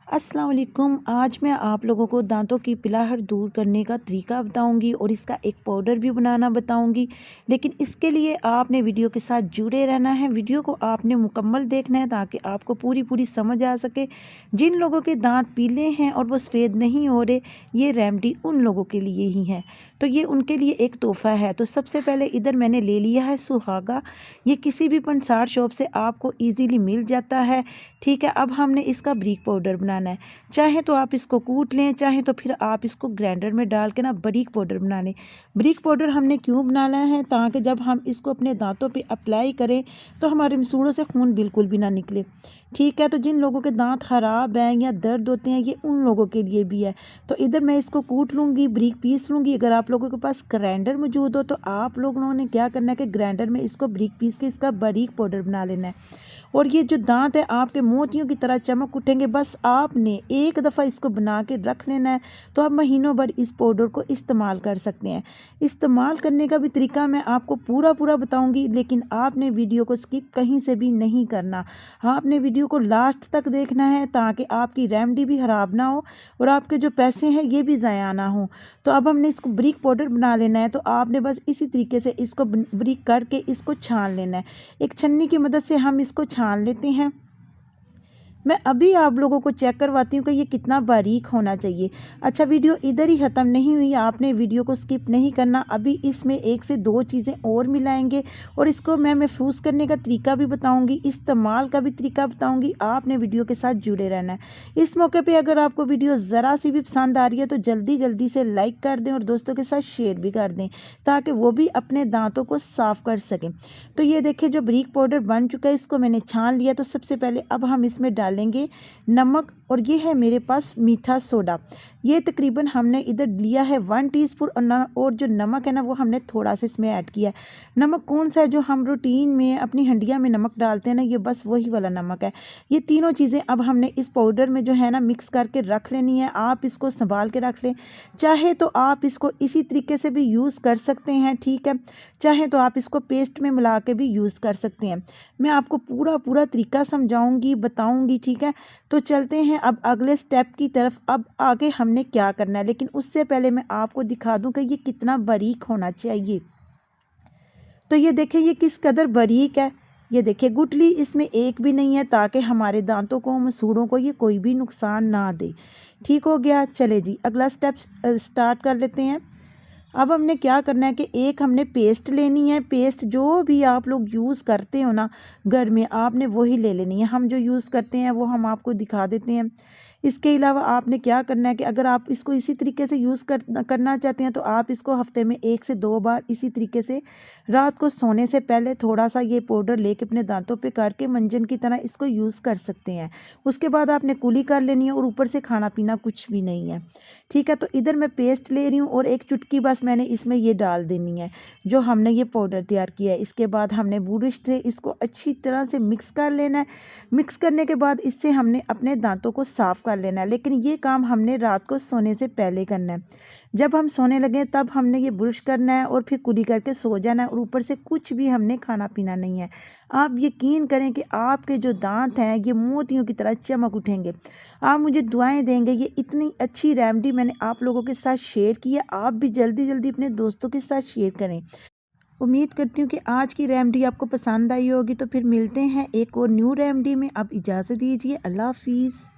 अस्सलाम वालेकुम। आज मैं आप लोगों को दांतों की पिलाहट दूर करने का तरीका बताऊंगी और इसका एक पाउडर भी बनाना बताऊंगी। लेकिन इसके लिए आपने वीडियो के साथ जुड़े रहना है। वीडियो को आपने मुकम्मल देखना है ताकि आपको पूरी समझ आ सके। जिन लोगों के दांत पीले हैं और वो सफ़ेद नहीं हो रहे, ये रेमेडी उन लोगों के लिए ही है। तो ये उनके लिए एक तोहफ़ा है। तो सबसे पहले इधर मैंने ले लिया है सुहागा। ये किसी भी पंसार शॉप से आपको ईज़िली मिल जाता है। ठीक है, अब हमने इसका बारीक पाउडर बनाना है। चाहे तो आप इसको कूट लें, चाहे तो फिर आप इसको ग्राइंडर में डाल के ना बारीक पाउडर बना लें। बारीक पाउडर हमने क्यों बनाना है, ताकि जब हम इसको अपने दांतों पे अप्लाई करें तो हमारे मसूड़ों से खून बिल्कुल भी ना निकले। ठीक है, तो जिन लोगों के दांत ख़राब हैं या दर्द होते हैं, ये उन लोगों के लिए भी है। तो इधर मैं इसको कूट लूँगी, बारीक पीस लूँगी। अगर आप लोगों के पास ग्राइंडर मौजूद हो तो आप लोगों ने क्या करना है कि ग्राइंडर में इसको बारीक पीस के इसका बारीक पाउडर बना लेना है। और ये जो दांत है आपके मोतियों की तरह चमक उठेंगे। बस आपने एक दफ़ा इसको बना के रख लेना है, तो आप महीनों भर इस पाउडर को इस्तेमाल कर सकते हैं। इस्तेमाल करने का भी तरीका मैं आपको पूरा बताऊंगी, लेकिन आपने वीडियो को स्किप कहीं से भी नहीं करना। आपने वीडियो को लास्ट तक देखना है ताकि आपकी रेमेडी भी ख़राब ना हो और आपके जो पैसे हैं ये भी ज़ाया ना हो। तो अब हमने इसको बारीक पाउडर बना लेना है। तो आपने बस इसी तरीके से इसको बारीक करके इसको छान लेना है। एक छन्नी की मदद से हम इसको छान लेते हैं। मैं अभी आप लोगों को चेक करवाती हूँ कि ये कितना बारीक होना चाहिए। अच्छा, वीडियो इधर ही ख़त्म नहीं हुई, आपने वीडियो को स्किप नहीं करना। अभी इसमें 1 से 2 चीज़ें और मिलाएंगे और इसको मैं महफूज करने का तरीका भी बताऊंगी, इस्तेमाल का भी तरीका बताऊंगी। आपने वीडियो के साथ जुड़े रहना है। इस मौके पर अगर आपको वीडियो ज़रा सी भी पसंद आ रही है तो जल्दी से लाइक कर दें और दोस्तों के साथ शेयर भी कर दें, ताकि वो भी अपने दाँतों को साफ़ कर सकें। तो ये देखिए, जो बारीक पाउडर बन चुका है इसको मैंने छान लिया। तो सबसे पहले अब हम इसमें डालेंगे नमक, और ये है मेरे पास मीठा सोडा। ये तकरीबन हमने इधर लिया है 1 टीस्पून। और जो नमक है ना वो हमने थोड़ा सा इसमें ऐड किया है। नमक कौन सा है जो हम रूटीन में अपनी हंडिया में नमक डालते हैं ना, ये बस वही वाला नमक है। ये तीनों चीज़ें अब हमने इस पाउडर में जो है ना मिक्स करके रख लेनी है। आप इसको संभाल के रख लें। चाहे तो आप इसको इसी तरीके से भी यूज़ कर सकते हैं, ठीक है। चाहे तो आप इसको पेस्ट में मिला के भी यूज़ कर सकते हैं। मैं आपको पूरा तरीका समझाऊंगी, बताऊंगी, ठीक है। तो चलते हैं अब अगले स्टेप की तरफ। अब आगे हमने क्या करना है, लेकिन उससे पहले मैं आपको दिखा दूं कि ये कितना बारीक होना चाहिए। तो ये देखिए, ये किस कदर बारीक है। ये देखिए, गुठली इसमें एक भी नहीं है, ताकि हमारे दांतों को, मसूड़ों को ये कोई भी नुकसान ना दे। ठीक हो गया। चले जी, अगला स्टेप स्टार्ट कर लेते हैं। अब हमने क्या करना है कि एक हमने पेस्ट लेनी है। पेस्ट जो भी आप लोग यूज़ करते हो ना घर में, आपने वही ले लेनी है। हम जो यूज़ करते हैं वो हम आपको दिखा देते हैं। इसके अलावा आपने क्या करना है कि अगर आप इसको इसी तरीके से करना चाहते हैं तो आप इसको हफ्ते में 1 से 2 बार इसी तरीके से रात को सोने से पहले थोड़ा सा ये पाउडर लेके अपने दांतों पे करके मंजन की तरह इसको यूज़ कर सकते हैं। उसके बाद आपने कुली कर लेनी है और ऊपर से खाना पीना कुछ भी नहीं है, ठीक है। तो इधर मैं पेस्ट ले रही हूँ और एक चुटकी बस मैंने इसमें ये डाल देनी है जो हमने ये पाउडर तैयार किया है। इसके बाद हमने ब्रश से इसको अच्छी तरह से मिक्स कर लेना है। मिक्स करने के बाद इससे हमने अपने दांतों को साफ़ कर लेना है, लेकिन ये काम हमने रात को सोने से पहले करना है। जब हम सोने लगे तब हमने ये ब्रश करना है और फिर कुली करके सो जाना है, और ऊपर से कुछ भी हमने खाना पीना नहीं है। आप यकीन करें कि आपके जो दांत हैं ये मोतियों की तरह चमक उठेंगे। आप मुझे दुआएं देंगे। ये इतनी अच्छी रेमेडी मैंने आप लोगों के साथ शेयर की है, आप भी जल्दी अपने दोस्तों के साथ शेयर करें। उम्मीद करती हूँ कि आज की रेमेडी आपको पसंद आई होगी। तो फिर मिलते हैं एक और न्यू रेमेडी में। आप इजाज़त दीजिए। अल्लाह हाफिज़।